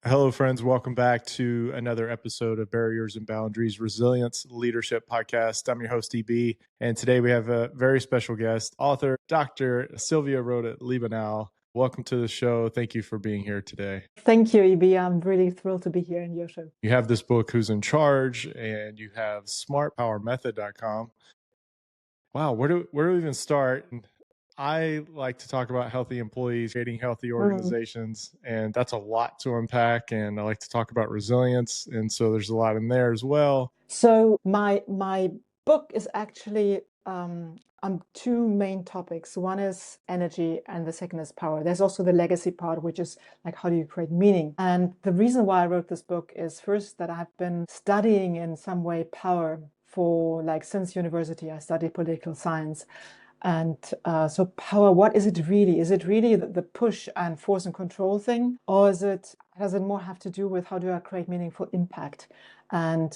Hello, friends. Welcome back to another episode of Barriers and Boundaries Resilience Leadership Podcast. I'm your host, EB, and today we have a very special guest, author Dr. Sylvia Rohde-Liebenau. Welcome to the show. Thank you for being here today. Thank you, EB. I'm really thrilled to be here in your show. You have this book, Who's in Charge, and you have smartpowermethod.com. Wow, where do we even start? I like to talk about healthy employees, creating healthy organizations, and that's a lot to unpack. And I like to talk about resilience, and so there's a lot in there as well. So my book is actually on two main topics. One is energy, and the second is power. There's also the legacy part, which is like, how do you create meaning? And the reason why I wrote this book is first that I've been studying in some way power for since university. I studied political science. And so power, what is it really? Is it really the push and force and control thing? Or does it more have to do with how do I create meaningful impact? And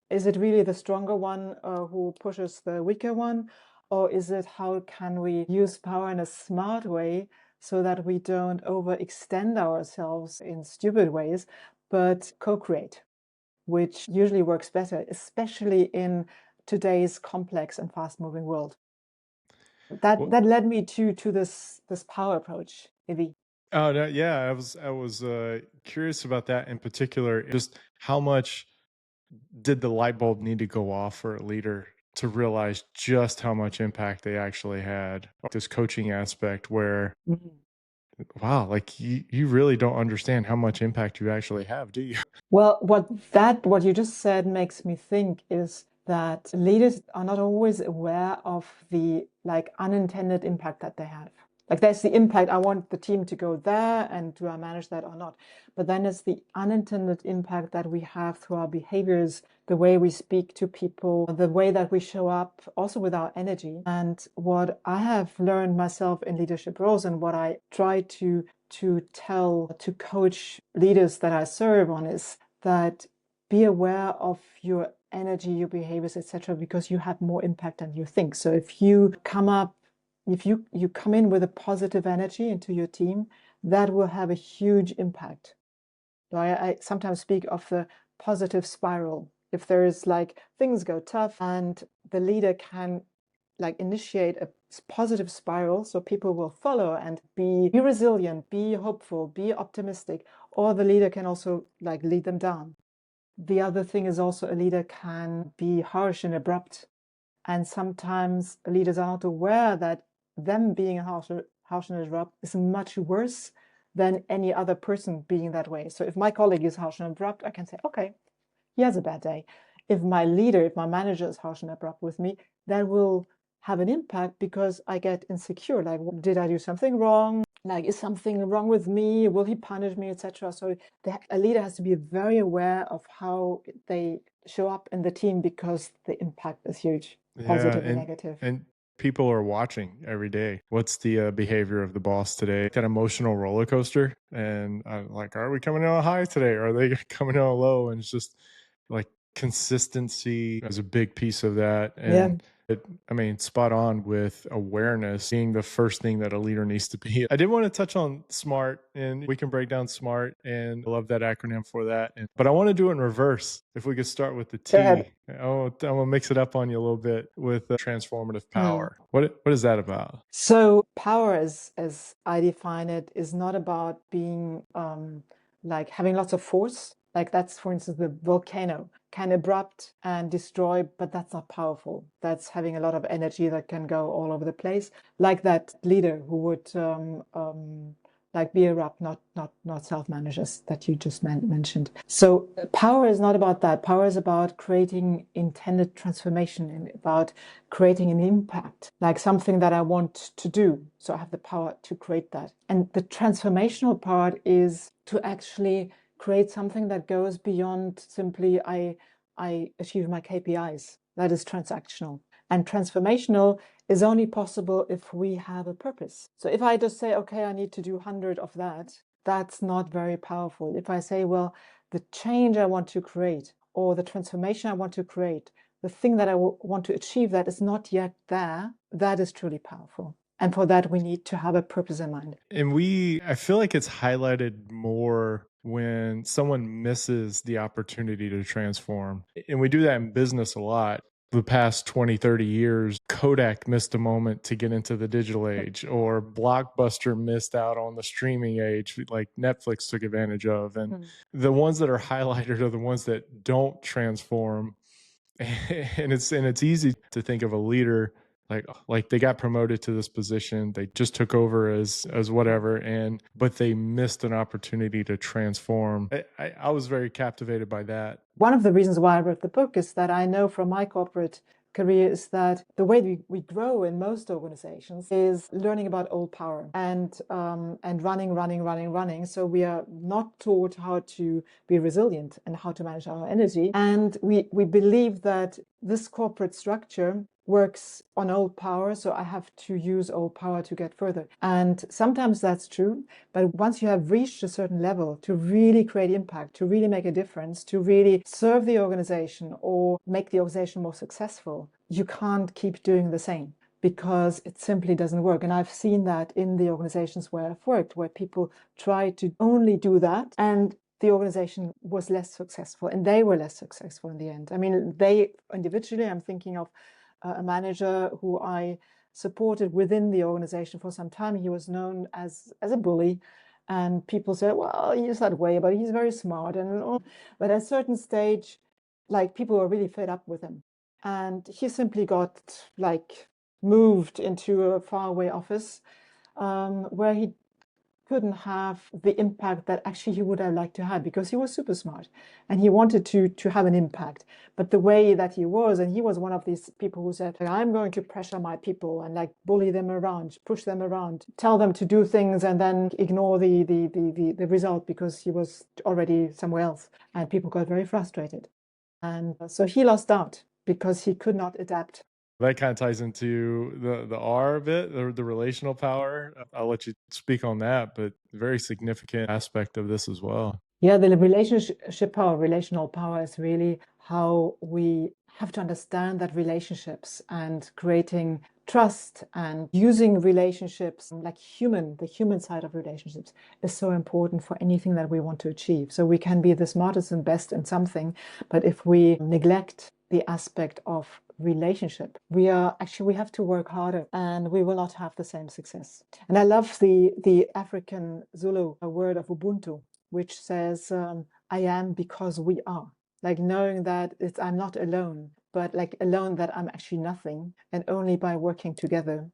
is it really the stronger one who pushes the weaker one? Or is it how can we use power in a smart way so that we don't overextend ourselves in stupid ways, but co-create, which usually works better, especially in today's complex and fast-moving world. That led me to this power approach, Ivy. Oh no, yeah, I was curious about that in particular. Just how much did the light bulb need to go off for a leader to realize just how much impact they actually had? This coaching aspect where, wow, like you really don't understand how much impact you actually have, do you? Well, what you just said makes me think is that leaders are not always aware of the unintended impact that they have. There's the impact, I want the team to go there, and do I manage that or not? But then it's the unintended impact that we have through our behaviors, the way we speak to people, the way that we show up, also with our energy. And what I have learned myself in leadership roles, and what I try to coach leaders that I serve on, is that be aware of your energy, your behaviors, etc., because you have more impact than you think. So if you come in with a positive energy into your team, that will have a huge impact. So I sometimes speak of the positive spiral. If there is things go tough and the leader can initiate a positive spiral, so people will follow and be resilient, be hopeful, be optimistic, or the leader can also lead them down. The other thing is also a leader can be harsh and abrupt. And sometimes leaders are not aware that them being harsh and abrupt is much worse than any other person being that way. So if my colleague is harsh and abrupt, I can say, okay, he has a bad day. If my manager is harsh and abrupt with me, that will have an impact because I get insecure. Did I do something wrong? Is something wrong with me? Will he punish me, etc.? So a leader has to be very aware of how they show up in the team, because the impact is huge, positive and negative. And people are watching every day. What's the behavior of the boss today? That emotional roller coaster. And I'm like, are we coming on a high today? Are they coming on a low? And it's just like consistency is a big piece of that. And spot on with awareness being the first thing that a leader needs to be. I did want to touch on SMART, and we can break down SMART, and I love that acronym for that. But I want to do it in reverse. If we could start with the T. I'm going to mix it up on you a little bit with transformative power. What is that about? So power, as I define it, is not about being having lots of force. That's, for instance, the volcano can erupt and destroy, but that's not powerful. That's having a lot of energy that can go all over the place. Like that leader who would be erupt, not self-managers that you just mentioned. So power is not about that. Power is about creating intended transformation and about creating an impact, like something that I want to do. So I have the power to create that. And the transformational part is to actually create something that goes beyond simply I achieve my KPIs. That is transactional. And transformational is only possible if we have a purpose. So if I just say, okay, I need to do 100 of that, that's not very powerful. If I say, well, the change I want to create, or the transformation I want to create, the thing that I want to achieve that is not yet there, that is truly powerful. And for that, we need to have a purpose in mind. And I feel like it's highlighted more when someone misses the opportunity to transform. And we do that in business a lot. The past 20, 30 years, Kodak missed a moment to get into the digital age, or Blockbuster missed out on the streaming age, like Netflix took advantage of. And the ones that are highlighted are the ones that don't transform. And it's easy to think of a leader like they got promoted to this position, they just took over as whatever, and but they missed an opportunity to transform. I was very captivated by that. One of the reasons why I wrote the book is that I know from my corporate career is that the way we grow in most organizations is learning about old power and running. So we are not taught how to be resilient and how to manage our energy. And we believe that this corporate structure works on old power, so I have to use old power to get further. And sometimes that's true, but once you have reached a certain level to really create impact, to really make a difference, to really serve the organization or make the organization more successful, you can't keep doing the same because it simply doesn't work. And I've seen that in the organizations where I've worked, where people try to only do that, and the organization was less successful and they were less successful in the end. I mean, they individually, I'm thinking of a manager who I supported within the organization for some time. He was known as a bully, and people said, well, he's that way, but he's very smart. But at a certain stage, like, people were really fed up with him, and he simply got like moved into a faraway office where he couldn't have the impact that actually he would have liked to have, because he was super smart and he wanted to have an impact. But the way that he was, and he was one of these people who said, I'm going to pressure my people and like bully them around, push them around, tell them to do things and then ignore the result because he was already somewhere else. And people got very frustrated. And so he lost out because he could not adapt. That kind of ties into the R of it, the relational power. I'll let you speak on that, but very significant aspect of this as well. Yeah, the relationship power, relational power is really how we have to understand that relationships and creating trust and using relationships like the human side of relationships is so important for anything that we want to achieve. So we can be the smartest and best in something, but if we neglect the aspect of relationship, we have to work harder and we will not have the same success. And I love the African Zulu word of Ubuntu, which says, I am because we are. Like, knowing that I'm not alone, but like alone that I'm actually nothing. And only by working together,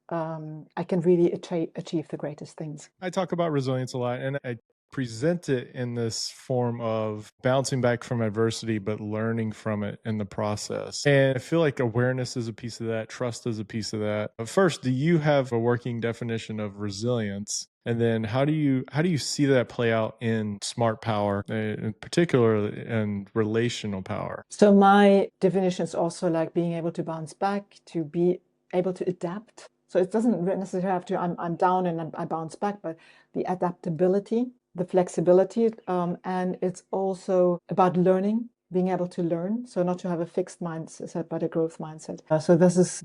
I can really achieve the greatest things. I talk about resilience a lot, and I present it in this form of bouncing back from adversity, but learning from it in the process. And I feel like awareness is a piece of that, trust is a piece of that. But first, do you have a working definition of resilience? And then how do you see that play out in smart power, in particular in relational power? So my definition is also like being able to bounce back, to be able to adapt. So it doesn't necessarily have to, I'm down and I bounce back, but the adaptability, the flexibility, and it's also about learning, being able to learn. So not to have a fixed mindset, but a growth mindset. So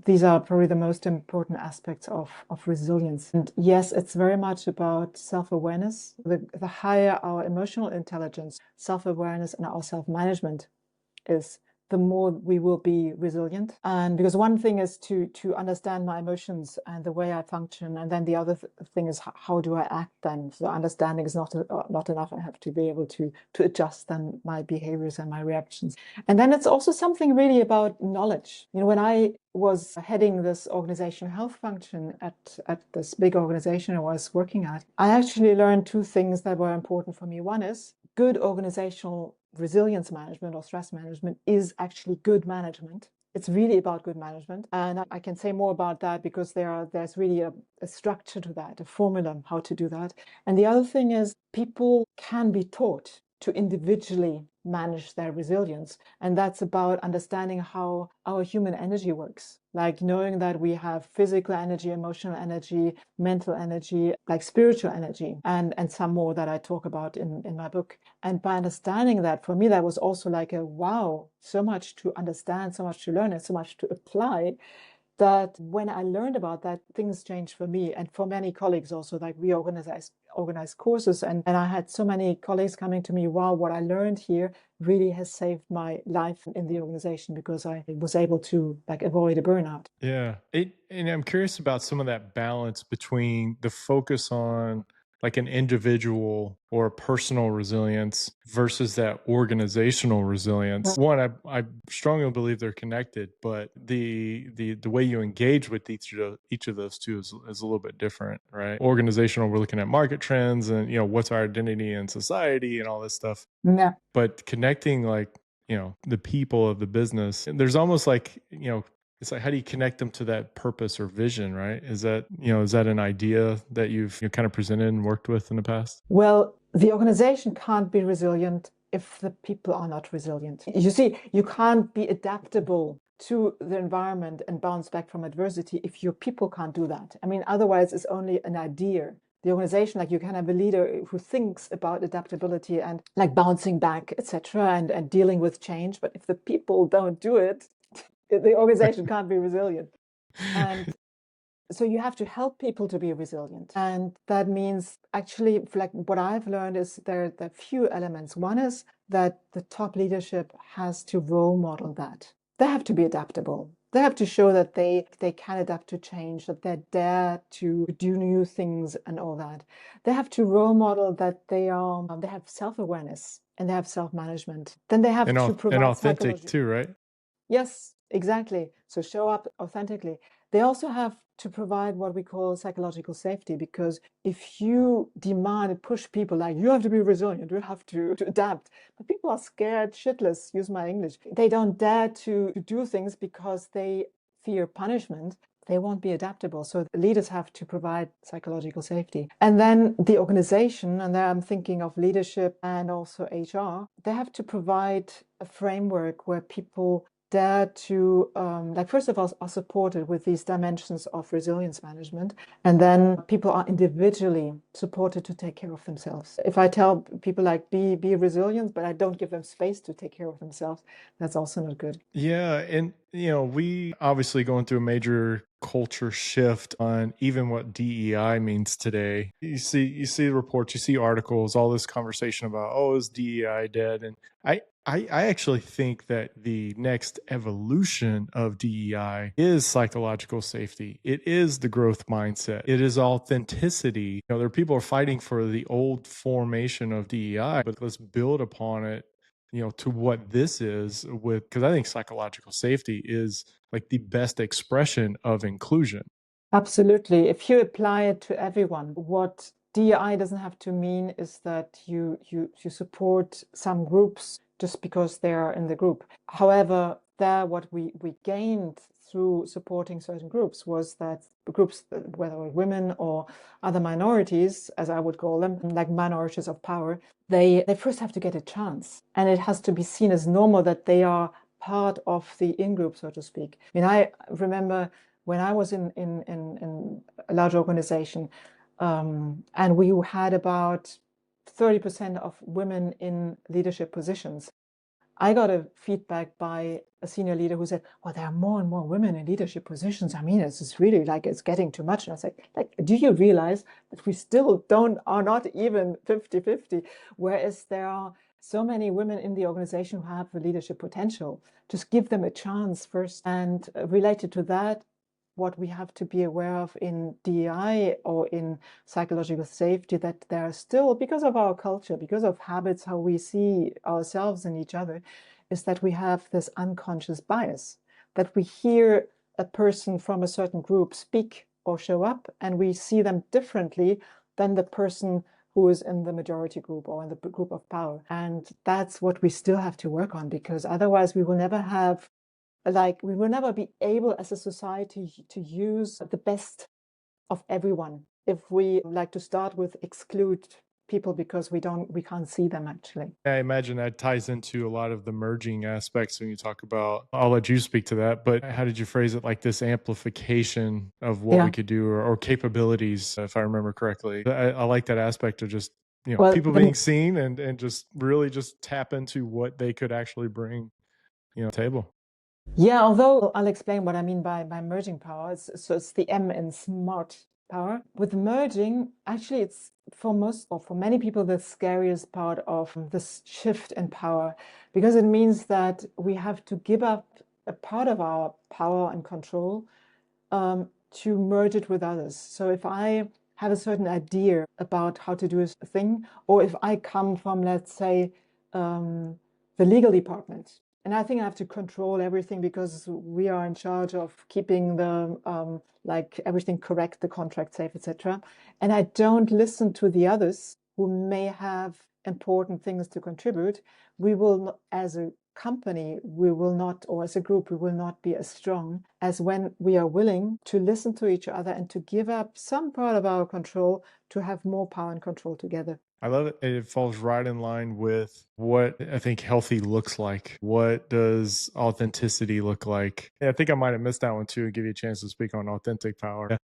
these are probably the most important aspects of resilience. And yes, it's very much about self-awareness. The higher our emotional intelligence, self-awareness, and our self-management is, the more we will be resilient. And because one thing is to understand my emotions and the way I function, and then the other thing is how do I act then? So understanding is not enough. I have to be able to adjust then my behaviors and my reactions. And then it's also something really about knowledge. You know, when I was heading this organizational health function at this big organization I was working at, I actually learned two things that were important for me. One is good organizational resilience management or stress management is actually good management. It's really about good management. And I can say more about that because there's really a structure to that, a formula how to do that. And the other thing is people can be taught to individually manage their resilience. And that's about understanding how our human energy works, like knowing that we have physical energy, emotional energy, mental energy, like spiritual energy, and some more that I talk about in my book. And by understanding that, for me, that was also like a wow, so much to understand, so much to learn, and so much to apply, that when I learned about that, things changed for me and for many colleagues also. Like we organized courses, and I had so many colleagues coming to me, wow, what I learned here really has saved my life in the organization because I was able to like avoid a burnout. Yeah. And I'm curious about some of that balance between the focus on like an individual or a personal resilience versus that organizational resilience. One, I strongly believe they're connected, but the way you engage with each of those two is a little bit different, right? Organizational, we're looking at market trends and what's our identity in society and all this stuff. Yeah. But connecting like the people of the business, and there's almost like it's like, how do you connect them to that purpose or vision, right? Is that an idea that you've kind of presented and worked with in the past? Well, the organization can't be resilient if the people are not resilient. You see, you can't be adaptable to the environment and bounce back from adversity if your people can't do that. I mean, otherwise it's only an idea. The organization, like you can have a leader who thinks about adaptability and like bouncing back, etc., and dealing with change. But if the people don't do it, the organization can't be resilient. And so you have to help people to be resilient. And that means actually, like what I've learned is there are few elements. One is that the top leadership has to role model that. They have to be adaptable. They have to show that they can adapt to change, that they dare to do new things and all that. They have to role model that they have self-awareness and they have self-management. Then they have to And provide authentic psychology. too, right? Yes, exactly. So show up authentically. They also have to provide what we call psychological safety, because if you demand and push people like you have to be resilient, you have to adapt, but people are scared shitless, use my English. They don't dare to do things because they fear punishment. They won't be adaptable. So leaders have to provide psychological safety. And then the organization, and there I'm thinking of leadership and also HR, they have to provide a framework where people dare to, like, first of all, are supported with these dimensions of resilience management. And then people are individually supported to take care of themselves. If I tell people like, be resilient, but I don't give them space to take care of themselves, that's also not good. Yeah, and we obviously going through a major culture shift on even what DEI means today. You see reports, you see articles, all this conversation about, oh, is DEI dead? And I actually think that the next evolution of DEI is psychological safety. It is the growth mindset. It is authenticity. There are people who are fighting for the old formation of DEI, but let's build upon it to what this is, with because I think psychological safety is like the best expression of inclusion. Absolutely. If you apply it to everyone, what DEI doesn't have to mean is that you support some groups just because they are in the group. However, there what we gained through supporting certain groups was that groups, whether women or other minorities, as I would call them, like minorities of power, they first have to get a chance. And it has to be seen as normal that they are part of the in-group, so to speak. I mean, I remember when I was in a large organization, and we had about 30% of women in leadership positions, I got a feedback by a senior leader who said, well, there are more and more women in leadership positions. I mean, it's really like it's getting too much. And I was like, do you realize that we still are not even 50-50, whereas there are so many women in the organization who have the leadership potential. Just give them a chance first. And related to that, what we have to be aware of in DEI or in psychological safety, that there are still, because of our culture, because of habits, how we see ourselves and each other, is that we have this unconscious bias, that we hear a person from a certain group speak or show up, and we see them differently than the person who is in the majority group or in the group of power. And that's what we still have to work on, because otherwise we will never have, like, we will never be able as a society to use the best of everyone if we like to start with exclude people because we can't see them actually. I imagine that ties into a lot of the merging aspects when you talk about, I'll let you speak to that, but how did you phrase it? Like this amplification of what we Yeah. could do, or capabilities, if I remember correctly. I like that aspect of just, Well, people being seen and just really just tap into what they could actually bring, table. Yeah, although I'll explain what I mean by merging power. So it's the M in smart power. With merging, actually, it's for most or for many people the scariest part of this shift in power, because it means that we have to give up a part of our power and control to merge it with others. So if I have a certain idea about how to do a thing, or if I come from, let's say, the legal department, and I think I have to control everything because we are in charge of keeping the like everything correct, the contract safe, etc. And I don't listen to the others who may have important things to contribute. We will, not, as a company, we will not, or as a group, we will not be as strong as when we are willing to listen to each other and to give up some part of our control to have more power and control together. I love it. It falls right in line with what I think healthy looks like. What does authenticity look like? I think I might have missed that one too, and give you a chance to speak on authentic power. Yeah.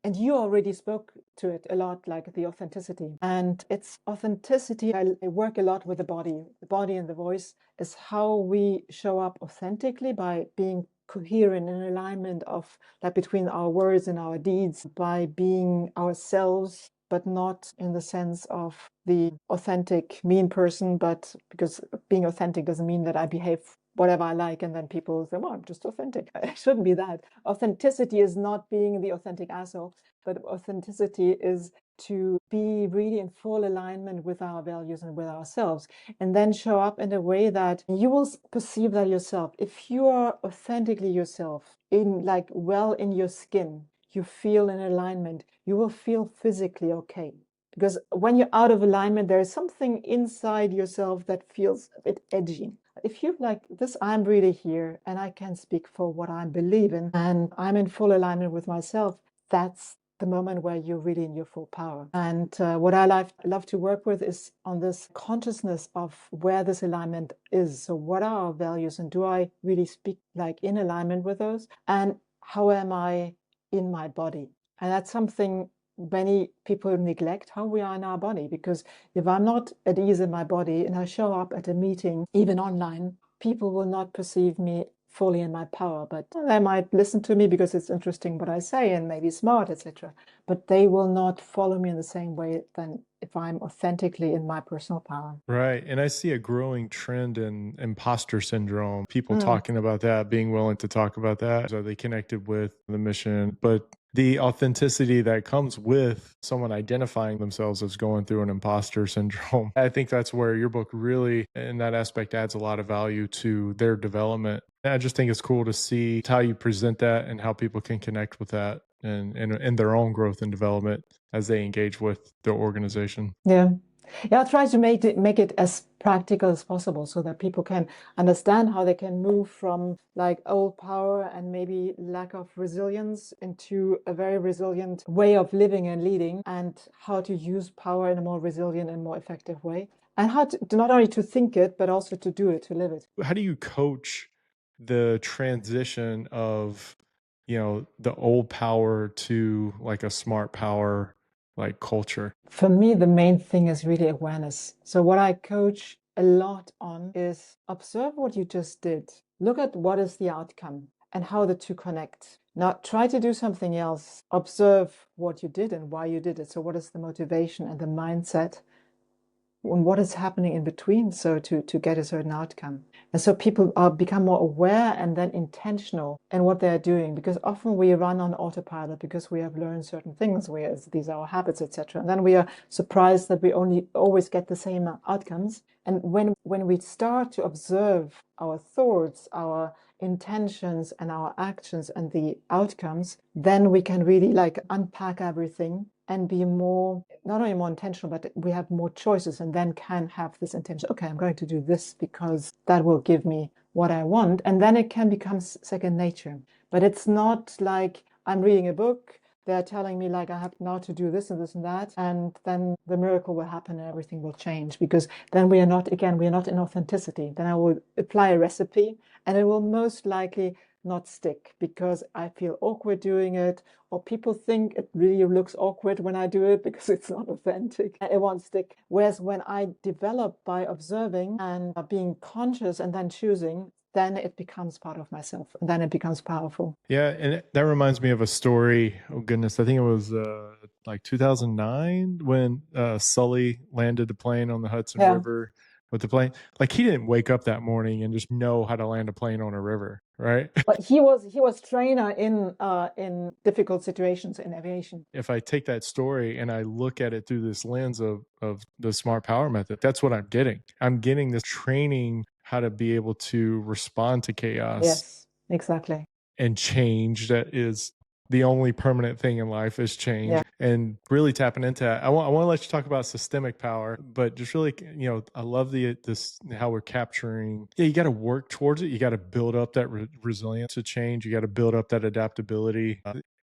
And you already spoke to it a lot, like the authenticity. And it's authenticity. I work a lot with the body. The body and the voice is how we show up authentically by being coherent in alignment of like between our words and our deeds, by being ourselves, but not in the sense of the authentic mean person, but because being authentic doesn't mean that I behave whatever I like, and then people say, well, I'm just authentic. It shouldn't be that. Authenticity is not being the authentic asshole, but authenticity is to be really in full alignment with our values and with ourselves, and then show up in a way that you will perceive that yourself. If you are authentically yourself, in like well in your skin, you feel in alignment, you will feel physically okay. Because when you're out of alignment, there is something inside yourself that feels a bit edgy. If you like this, I'm really here and I can speak for what I believe in and I'm in full alignment with myself, that's the moment where you're really in your full power. And what I love to work with is on this consciousness of where this alignment is. So what are our values and do I really speak like in alignment with those? And how am I in my body? And that's something many people neglect, how we are in our body, because if I'm not at ease in my body and I show up at a meeting, even online, people will not perceive me fully in my power, but they might listen to me because it's interesting what I say and maybe smart, etc. But they will not follow me in the same way than if I'm authentically in my personal power. Right. And I see a growing trend in imposter syndrome, people talking about that, being willing to talk about that. Are they connected with the mission? But the authenticity that comes with someone identifying themselves as going through an imposter syndrome. I think that's where your book really, in that aspect, adds a lot of value to their development. And I just think it's cool to see how you present that and how people can connect with that and their own growth and development as they engage with their organization. Yeah. Yeah, I try to make it as practical as possible so that people can understand how they can move from like old power and maybe lack of resilience into a very resilient way of living and leading, and how to use power in a more resilient and more effective way. And how to not only to think it, but also to do it, to live it. How do you coach the transition of, the old power to like a smart power like culture? For me, the main thing is really awareness. So what I coach a lot on is observe what you just did. Look at what is the outcome and how the two connect. Now try to do something else. Observe what you did and why you did it. So what is the motivation and the mindset and what is happening in between, so to get a certain outcome. And so people are become more aware and then intentional in what they're doing, because often we run on autopilot because we have learned certain things, these are our habits, etc. And then we are surprised that we only always get the same outcomes. And when we start to observe our thoughts, our intentions and our actions and the outcomes, then we can really like unpack everything and be more, not only more intentional, but we have more choices and then can have this intention. Okay, I'm going to do this because that will give me what I want. And then it can become second nature. But it's not like I'm reading a book, they're telling me like I have now to do this and this and that, and then the miracle will happen and everything will change, because then we are not in authenticity. Then I will apply a recipe and it will most likely not stick because I feel awkward doing it, or people think it really looks awkward when I do it because it's not authentic. It won't stick. Whereas when I develop by observing and being conscious and then choosing, then it becomes part of myself. And then it becomes powerful. Yeah, and that reminds me of a story. Oh goodness, I think it was like 2009 when Sully landed the plane on the Hudson Yeah. River with the plane. Like he didn't wake up that morning and just know how to land a plane on a river, right? But he was trainer in difficult situations in aviation. If I take that story and I look at it through this lens of the smart power method, that's what I'm getting. I'm getting this training how to be able to respond to chaos Yes, exactly. and change. That is the only permanent thing in life is change. Yeah. And really tapping into that. I want to let you talk about systemic power, but just really, I love this how we're capturing. Yeah, you got to work towards it. You got to build up that resilience to change. You got to build up that adaptability.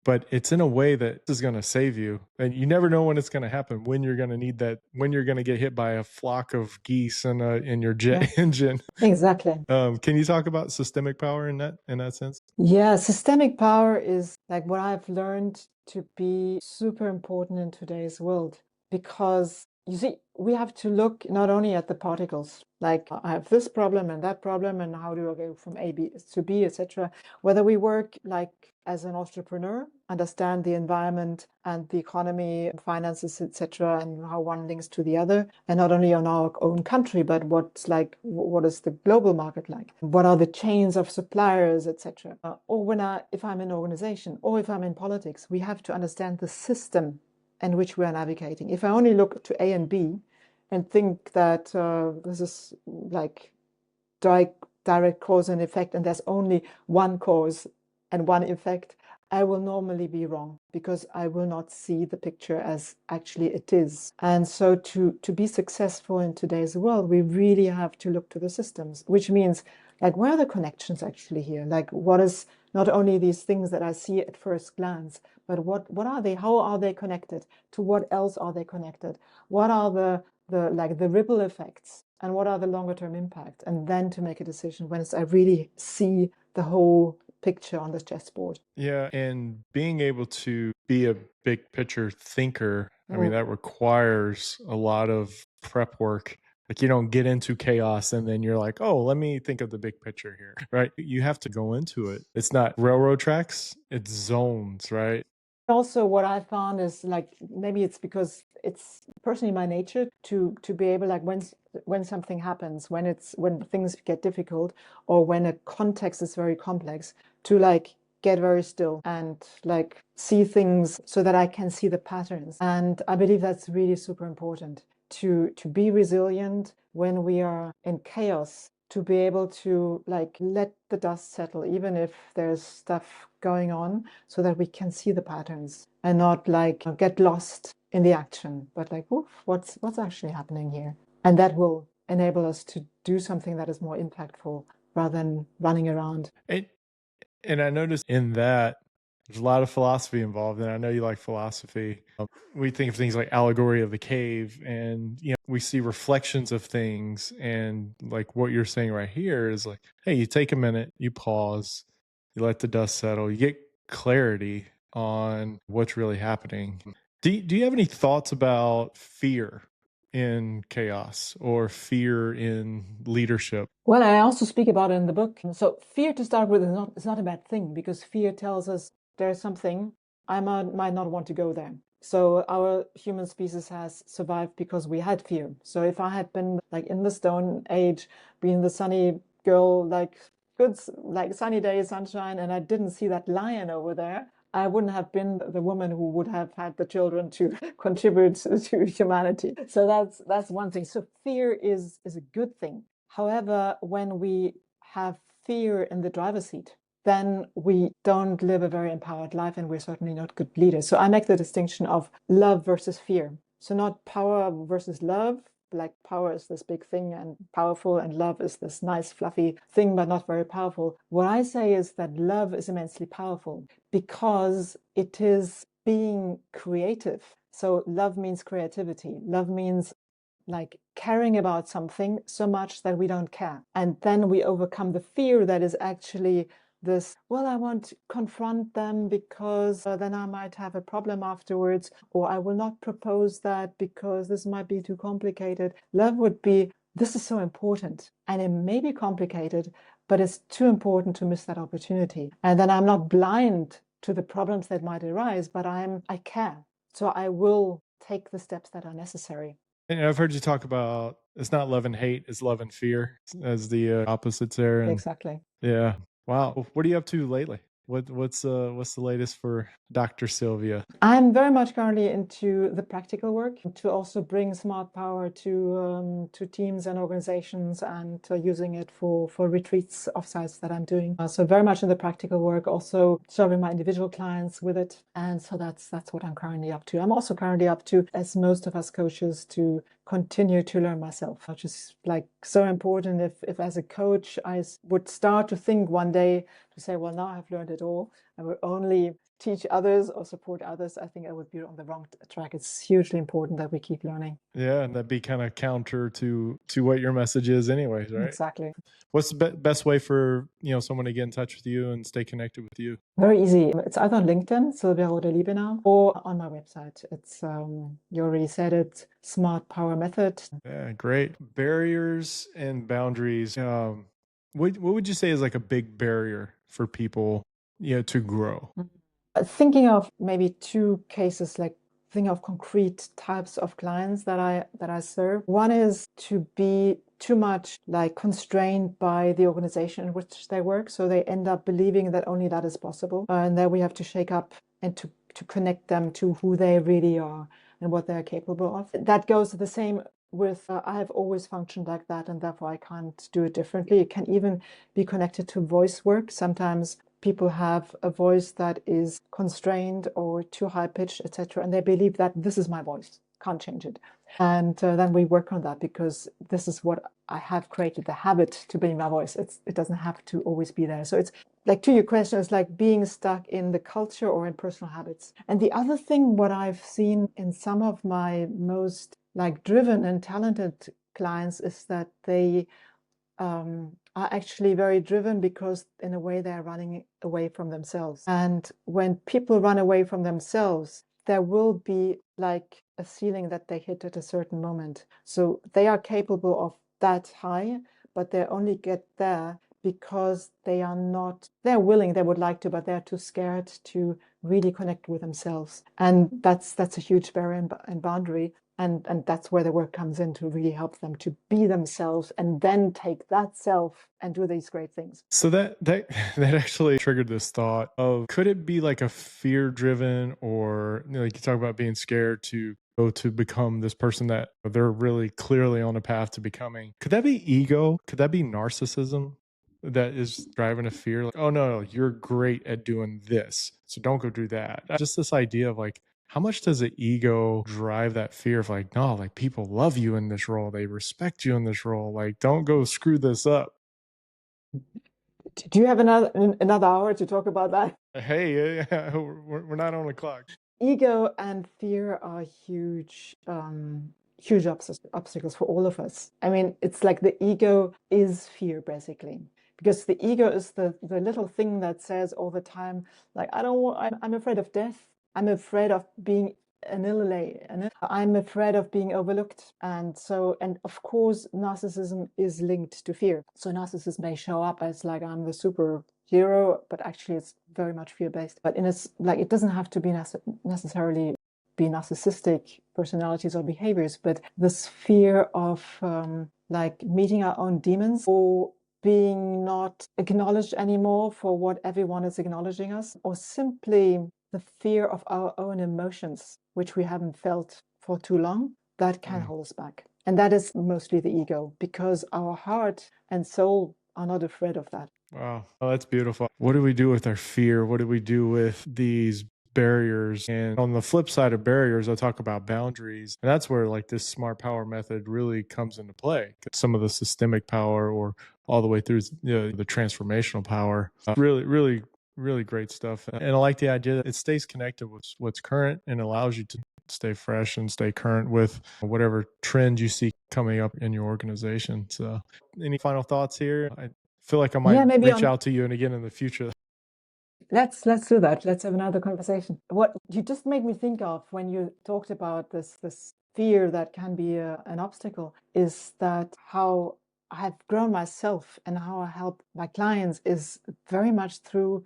But it's in a way that is going to save you, and you never know when it's going to happen. When you're going to need that. When you're going to get hit by a flock of geese in your jet engine. Exactly. Can you talk about systemic power in that sense? Yeah, systemic power is like what I've learned to be super important in today's world because you see, we have to look not only at the particles, like I have this problem and that problem, and how do I go from A B to B, etc. Whether we work like as an entrepreneur, understand the environment and the economy, finances, etc., and how one links to the other, and not only on our own country, but what is the global market like? What are the chains of suppliers, etc. Or if I'm in an organization, or if I'm in politics, we have to understand the system in which we are navigating. If I only look to A and B and think that this is like direct cause and effect, and there's only one cause and one effect, I will normally be wrong because I will not see the picture as actually it is. And so to be successful in today's world, we really have to look to the systems, which means like, where are the connections actually here? Like, what is not only these things that I see at first glance, but what are they? How are they connected? To what else are they connected? What are the ripple effects, and what are the longer term impacts? And then to make a decision when I really see the whole picture on the chessboard. Yeah, and being able to be a big picture thinker, I mean, that requires a lot of prep work. Like you don't get into chaos and then you're like, oh, let me think of the big picture here, right? You have to go into it. It's not railroad tracks, it's zones, right? Also, what I found is like maybe it's because it's personally my nature to be able, like, when something happens, when things get difficult, or when a context is very complex, to like get very still and like see things so that I can see the patterns. And I believe that's really super important to be resilient when we are in chaos, to be able to like let the dust settle, even if there's stuff going on, so that we can see the patterns and not like get lost in the action, but like, oof, what's actually happening here? And that will enable us to do something that is more impactful rather than running around. And I noticed in that there's a lot of philosophy involved, and I know you like philosophy. We think of things like allegory of the cave, and we see reflections of things, and like what you're saying right here is like, hey, you take a minute, you pause, you let the dust settle, you get clarity on what's really happening. Do you have any thoughts about fear in chaos or fear in leadership? Well, I also speak about it in the book. So fear, to start with, is not a bad thing, because fear tells us there's something I might not want to go there. So our human species has survived because we had fear. So if I had been like in the Stone Age, being the sunny girl, like good, like sunny day, sunshine, and I didn't see that lion over there, I wouldn't have been the woman who would have had the children to contribute to humanity. So that's one thing. So fear is a good thing. However, when we have fear in the driver's seat, then we don't live a very empowered life, and we're certainly not good leaders. So I make the distinction of love versus fear. So not power versus love, like power is this big thing and powerful, and love is this nice fluffy thing but not very powerful. What I say is that love is immensely powerful because it is being creative. So love means creativity. Love means like caring about something so much that we don't care. And then we overcome the fear that is actually this, well, I won't confront them because then I might have a problem afterwards, or I will not propose that because this might be too complicated. Love would be, this is so important, and it may be complicated, but it's too important to miss that opportunity. And then I'm not blind to the problems that might arise, but I care. So I will take the steps that are necessary. And I've heard you talk about it's not love and hate, it's love and fear as the opposites there. And Exactly. yeah, wow. What are you up to lately? What's the latest for Dr. Sylvia? I'm very much currently into the practical work to also bring smart power to teams and organizations, and using it for retreats offsites that I'm doing. So very much in the practical work, also serving my individual clients with it. And so that's what I'm currently up to. I'm also currently up to, as most of us coaches, to continue to learn myself, which is like so important. If as a coach I would start to think one day to say, well, now I've learned it all, I will only teach others or support others, I think I would be on the wrong track. It's hugely important that we keep learning. Yeah, and that'd be kind of counter to what your message is anyways, right? Exactly. What's the best way for, someone to get in touch with you and stay connected with you? Very easy. It's either on LinkedIn, Sylvia Rohde-Liebenau, or on my website. It's, you already said it, Smart Power Method. Yeah, great. Barriers and boundaries. What would you say is like a big barrier for people, to grow? Thinking of maybe two cases, like thinking of concrete types of clients that I serve. One is to be too much like constrained by the organization in which they work, so they end up believing that only that is possible, and then we have to shake up and to connect them to who they really are and what they're capable of. That goes the same with I have always functioned like that, and therefore I can't do it differently. It can even be connected to voice work. Sometimes people have a voice that is constrained or too high pitched, etc., and they believe that this is my voice, can't change it. And then we work on that, because this is what I have created, the habit to be my voice. It doesn't have to always be there. So it's like, to your question, it's like being stuck in the culture or in personal habits. And the other thing, what I've seen in some of my most like driven and talented clients, is that they are actually very driven because in a way they're running away from themselves. And when people run away from themselves, there will be like a ceiling that they hit at a certain moment. So they are capable of that high, but they only get there because they are not, they're willing, they would like to, but they're too scared to really connect with themselves. And that's a huge barrier and boundary. And that's where the work comes in, to really help them to be themselves and then take that self and do these great things. So that that actually triggered this thought of, could it be like a fear driven, or like you talk about being scared to go to become this person that they're really clearly on a path to becoming? Could that be ego? Could that be narcissism that is driving a fear? Like, oh no, you're great at doing this, so don't go do that. Just this idea of like, how much does the ego drive that fear of like, no, like people love you in this role, they respect you in this role, like don't go screw this up. Do you have another hour to talk about that? Hey, yeah, we're not on the clock. Ego and fear are huge, huge obstacles for all of us. I mean, it's like the ego is fear, basically, because the ego is the little thing that says all the time, like, I don't want, I'm afraid of death. I'm afraid of being annihilated. I'm afraid of being overlooked. And so, and of course, narcissism is linked to fear. So narcissism may show up as like, I'm the superhero, but actually it's very much fear-based. But in it's like, it doesn't have to be necessarily be narcissistic personalities or behaviors, but this fear of like meeting our own demons, or being not acknowledged anymore for what everyone is acknowledging us, or simply the fear of our own emotions, which we haven't felt for too long, that can hold us back. And that is mostly the ego, because our heart and soul are not afraid of that. Wow. Oh, that's beautiful. What do we do with our fear? What do we do with these barriers? And on the flip side of barriers, I talk about boundaries. And that's where like this smart power method really comes into play. Some of the systemic power, or all the way through the transformational power. Really, really, really great stuff. And I like the idea that it stays connected with what's current and allows you to stay fresh and stay current with whatever trend you see coming up in your organization. So any final thoughts here? I feel like I might Yeah, maybe reach on out to you and again in the future. let's do that. Let's have another conversation. What you just made me think of when you talked about this fear that can be an obstacle, is that how I've grown myself and how I help my clients is very much through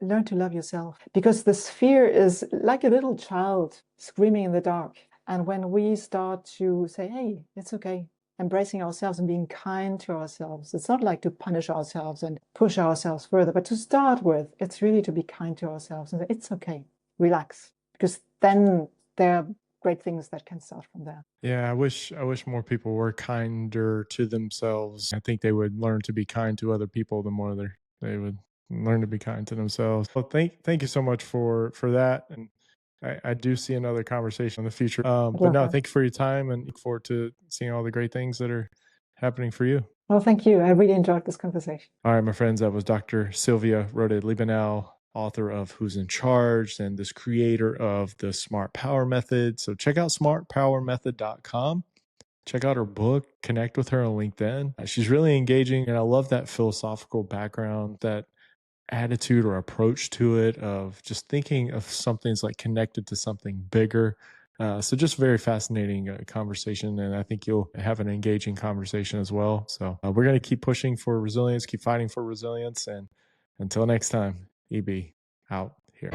learn to love yourself, because this fear is like a little child screaming in the dark. And when we start to say, hey, it's okay, embracing ourselves and being kind to ourselves, it's not like to punish ourselves and push ourselves further, but to start with, it's really to be kind to ourselves and say, it's okay, relax, because then there are great things that can start from there. Yeah, I wish more people were kinder to themselves. I think they would learn to be kind to other people the more they would learn to be kind to themselves. Well, thank you so much for that. And I do see another conversation in the future. I'd But love no, that. thank you for your time and look forward to seeing all the great things that are happening for you. Well, thank you. I really enjoyed this conversation. All right, my friends, that was Dr. Sylvia Rohde-Liebenau, author of Who's in Charge and this creator of the Smart Power Method. So check out smartpowermethod.com. Check out her book, connect with her on LinkedIn. She's really engaging, and I love that philosophical background, that attitude or approach to it of just thinking of something's like connected to something bigger. So just very fascinating conversation, and I think you'll have an engaging conversation as well. So we're going to keep pushing for resilience, keep fighting for resilience, and until next time, EB out here.